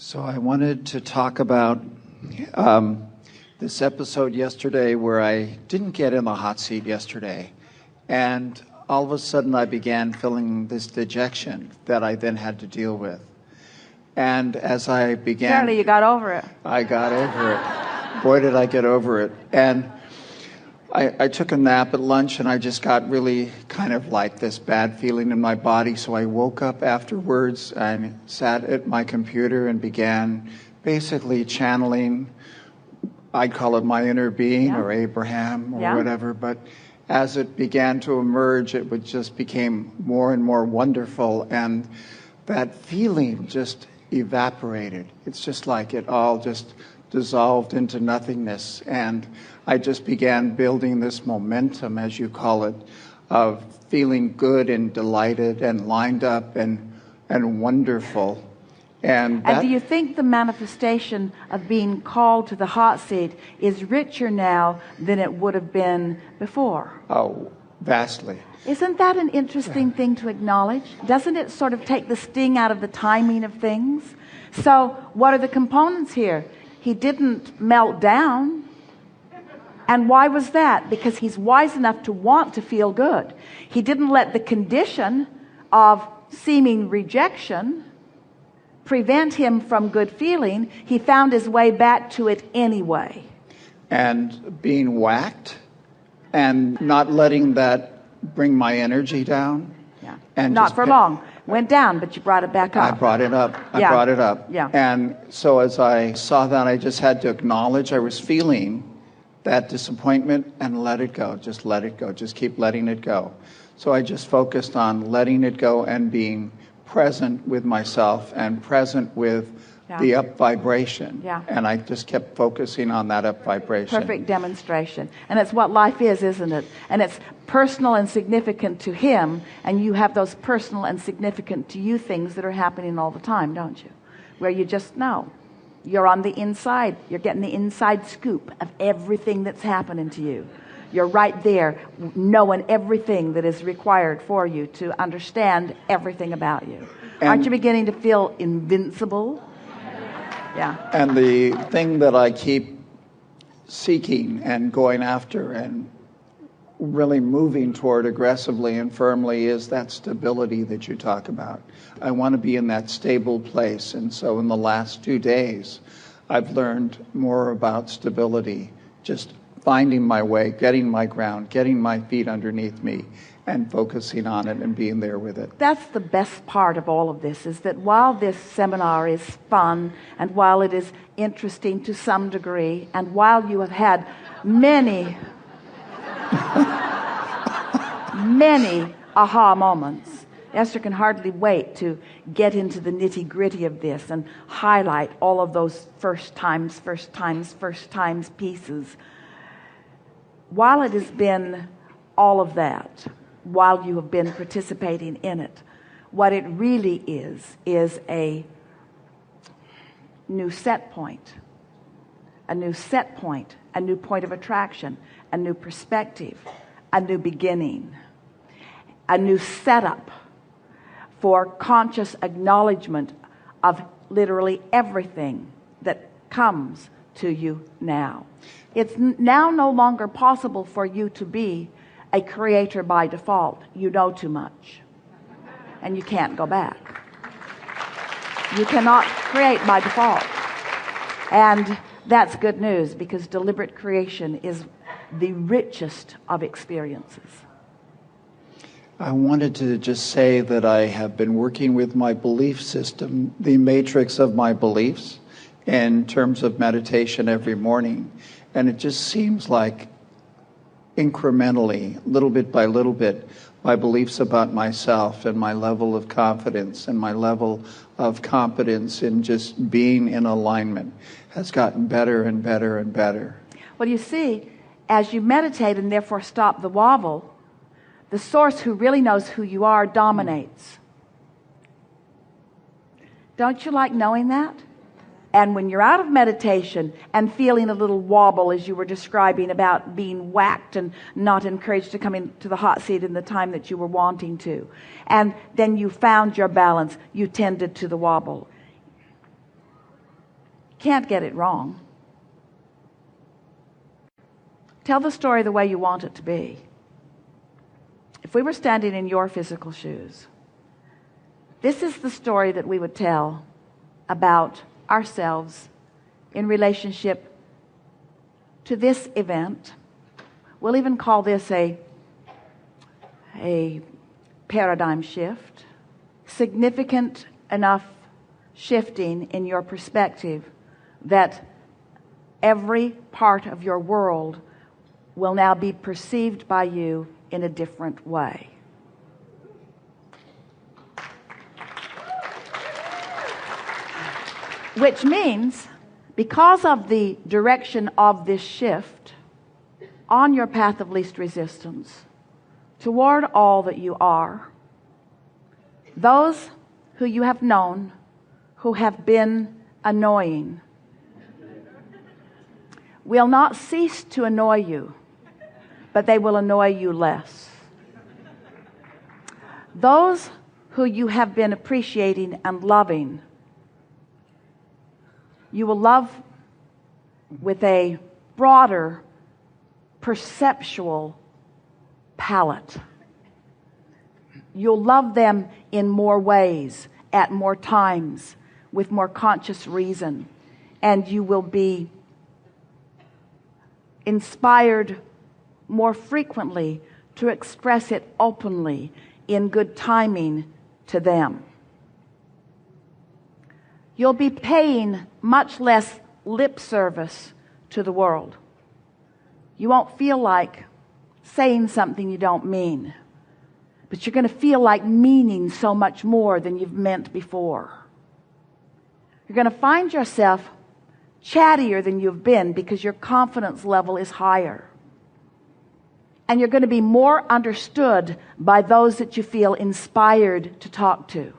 So I wanted to talk about this episode yesterday where I didn't get in the hot seat yesterday. And all of a sudden I began feeling this dejection that I then had to deal with. And as I began... Apparently you got over it. I got over it. Boy, did I get over it. And I took a nap at lunch and I just got really kind of like this bad feeling in my body. So I woke up afterwards and sat at my computer and began basically channeling, I'd call it my inner being or Abraham or whatever. But as it began to emerge, it would just became more and more wonderful. And that feeling just evaporated. It's just like it all just dissolved into nothingness, and I just began building this momentum, as you call it, of feeling good and delighted and lined up and wonderful. And do you think the manifestation of being called to the hot seat is richer now than it would have been before? Oh, vastly. Isn't that an interesting thing to acknowledge? Doesn't it sort of take the sting out of the timing of things? So what are the components here? He didn't melt down. And why was that? Because he's wise enough to want to feel good. He didn't let the condition of seeming rejection prevent him from good feeling. He found his way back to it anyway. And being whacked and not letting that bring my energy down. Yeah. And not for long. Went down, but you brought it back up. I brought it up. Brought it up. Yeah. And so as I saw that, I just had to acknowledge I was feeling that disappointment and let it go. Just let it go. Just keep letting it go. So I just focused on letting it go and being present with myself and present with the up vibration. Yeah. And I just kept focusing on that up vibration. Perfect demonstration. And it's what life is, isn't it? And it's personal and significant to him, and you have those personal and significant to you things that are happening all the time, don't you? Where you just know. You're on the inside. You're getting the inside scoop of everything that's happening to you. You're right there knowing everything that is required for you to understand everything about you. Aren't you beginning to feel invincible? Yeah. And the thing that I keep seeking and going after and really moving toward aggressively and firmly is that stability that you talk about. I want to be in that stable place. And so in the last 2 days, I've learned more about stability, just finding my way, getting my ground, getting my feet underneath me, and focusing on it and being there with it. That's the best part of all of this, is that while this seminar is fun and while it is interesting to some degree, and while you have had many aha moments, Esther can hardly wait to get into the nitty-gritty of this and highlight all of those first times pieces. While it has been all of that, while you have been participating in it, what it really is a new set point, a new point of attraction, a new perspective, a new beginning, a new setup for conscious acknowledgement of literally everything that comes to you now. It's now no longer possible for you to be a creator by default. You know too much. And you can't go back. You cannot create by default. And that's good news, because deliberate creation is the richest of experiences. I wanted to just say that I have been working with my belief system, the matrix of my beliefs, in terms of meditation every morning. And it just seems like incrementally, little bit by little bit, my beliefs about myself and my level of confidence and my level of competence in just being in alignment has gotten better and better and better. Well, you see, as you meditate and therefore stop the wobble, the source who really knows who you are dominates. Don't you like knowing that? And when you're out of meditation and feeling a little wobble, as you were describing about being whacked and not encouraged to come into the hot seat in the time that you were wanting to, and then you found your balance, you tended to the wobble. Can't get it wrong. Tell the story the way you want it to be. If we were standing in your physical shoes, this is the story that we would tell about ourselves in relationship to this event. We'll even call this a paradigm shift. Significant enough shifting in your perspective that every part of your world will now be perceived by you in a different way. Which means, because of the direction of this shift on your path of least resistance toward all that you are, those who you have known who have been annoying will not cease to annoy you, but they will annoy you less. Those who you have been appreciating and loving, you will love with a broader perceptual palette. You'll love them in more ways, at more times, with more conscious reason, and you will be inspired more frequently to express it openly in good timing to them. You'll be paying much less lip service to the world. You won't feel like saying something you don't mean, but you're going to feel like meaning so much more than you've meant before. You're going to find yourself chattier than you've been because your confidence level is higher. And you're going to be more understood by those that you feel inspired to talk to.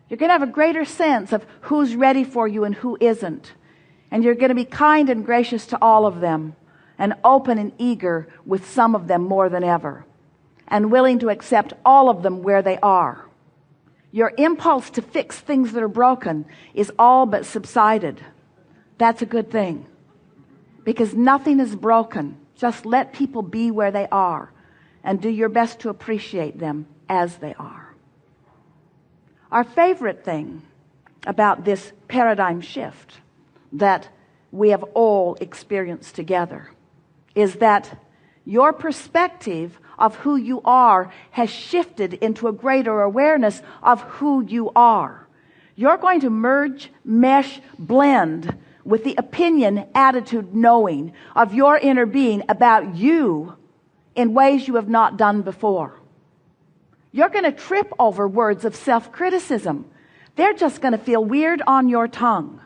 You're going to have a greater sense of who's ready for you and who isn't. And you're going to be kind and gracious to all of them, and open and eager with some of them more than ever, and willing to accept all of them where they are. Your impulse to fix things that are broken is all but subsided. That's a good thing, because nothing is broken. Just let people be where they are and do your best to appreciate them as they are. Our favorite thing about this paradigm shift that we have all experienced together is that your perspective of who you are has shifted into a greater awareness of who you are. You're going to merge, mesh, blend with the opinion, attitude, knowing of your inner being about you in ways you have not done before. You're going to trip over words of self-criticism. They're just going to feel weird on your tongue.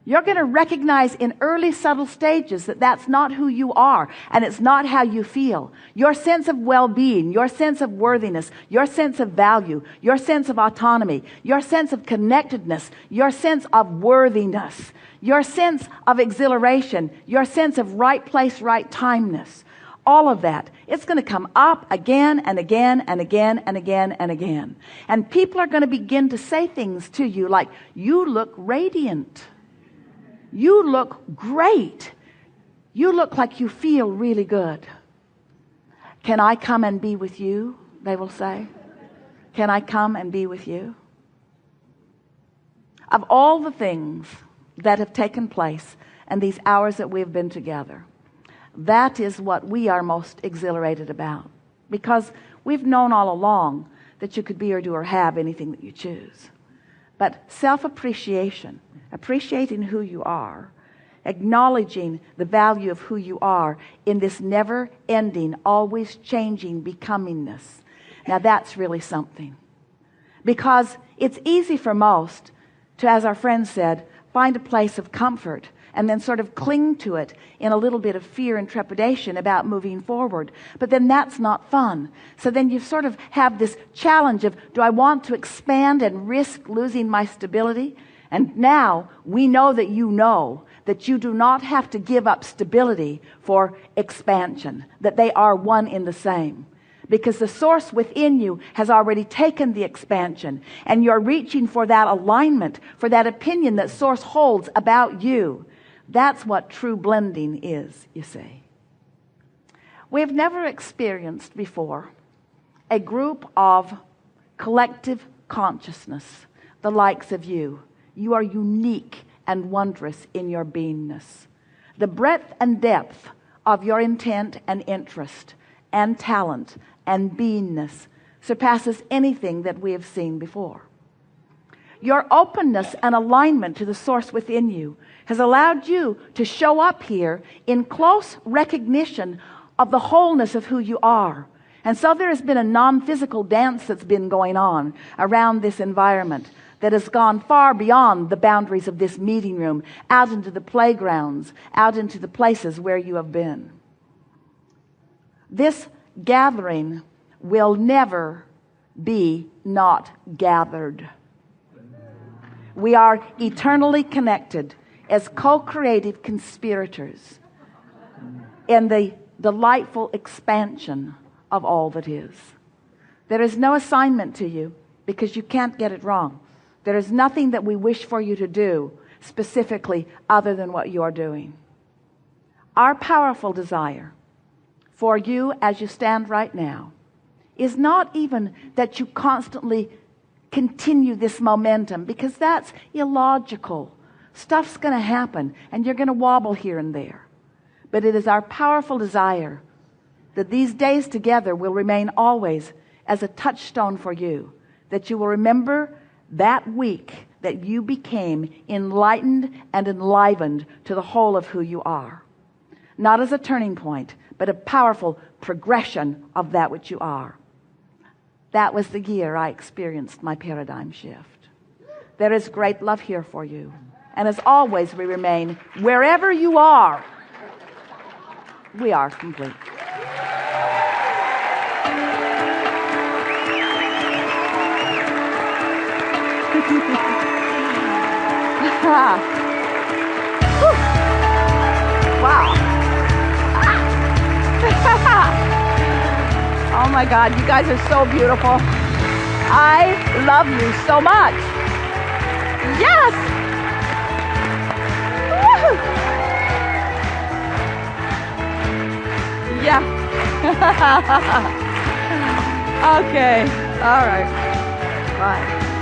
You're going to recognize in early subtle stages that that's not who you are, and it's not how you feel. Your sense of well-being, your sense of worthiness, your sense of value, your sense of autonomy, your sense of connectedness, your sense of worthiness, your sense of exhilaration, your sense of right place, right timeness, all of that, it's going to come up again and again and again and again and again. And people are going to begin to say things to you like, you look radiant. You look great. You look like you feel really good. Can I come and be with you? They will say. Can I come and be with you? Of all the things that have taken place and these hours that we've been together, that is what we are most exhilarated about, because we've known all along that you could be or do or have anything that you choose. But self-appreciation, appreciating who you are, acknowledging the value of who you are in this never-ending, always changing becomingness. Now that's really something. Because it's easy for most to, as our friend said, find a place of comfort and then sort of cling to it in a little bit of fear and trepidation about moving forward. But then that's not fun. So then you sort of have this challenge of, do I want to expand and risk losing my stability? And now we know that you do not have to give up stability for expansion, that they are one in the same. because the source within you has already taken the expansion, and you're reaching for that alignment, for that opinion that source holds about you. That's what true blending is, you see. We've never experienced before a group of collective consciousness, the likes of you. You are unique and wondrous in your beingness. The breadth and depth of your intent and interest and talent and beingness surpasses anything that we have seen before. Your openness and alignment to the source within you has allowed you to show up here in close recognition of the wholeness of who you are. And so there has been a non-physical dance that's been going on around this environment that has gone far beyond the boundaries of this meeting room, out into the playgrounds, out into the places where you have been. This gathering will never be not gathered. We are eternally connected as co-creative conspirators in the delightful expansion of all that is. There is no assignment to you because you can't get it wrong. There is nothing that we wish for you to do specifically other than what you are doing. Our powerful desire for you as you stand right now is not even that you constantly continue this momentum, because that's illogical. Stuff's going to happen and you're going to wobble here and there. But it is our powerful desire that these days together will remain always as a touchstone for you, that you will remember that week that you became enlightened and enlivened to the whole of who you are. Not as a turning point, but a powerful progression of that which you are. That was the year I experienced my paradigm shift. There is great love here for you. And as always, we remain wherever you are. We are complete. Wow. Oh my God, you guys are so beautiful. I love you so much. Yes. Woo. Yeah. Okay. All right. Bye.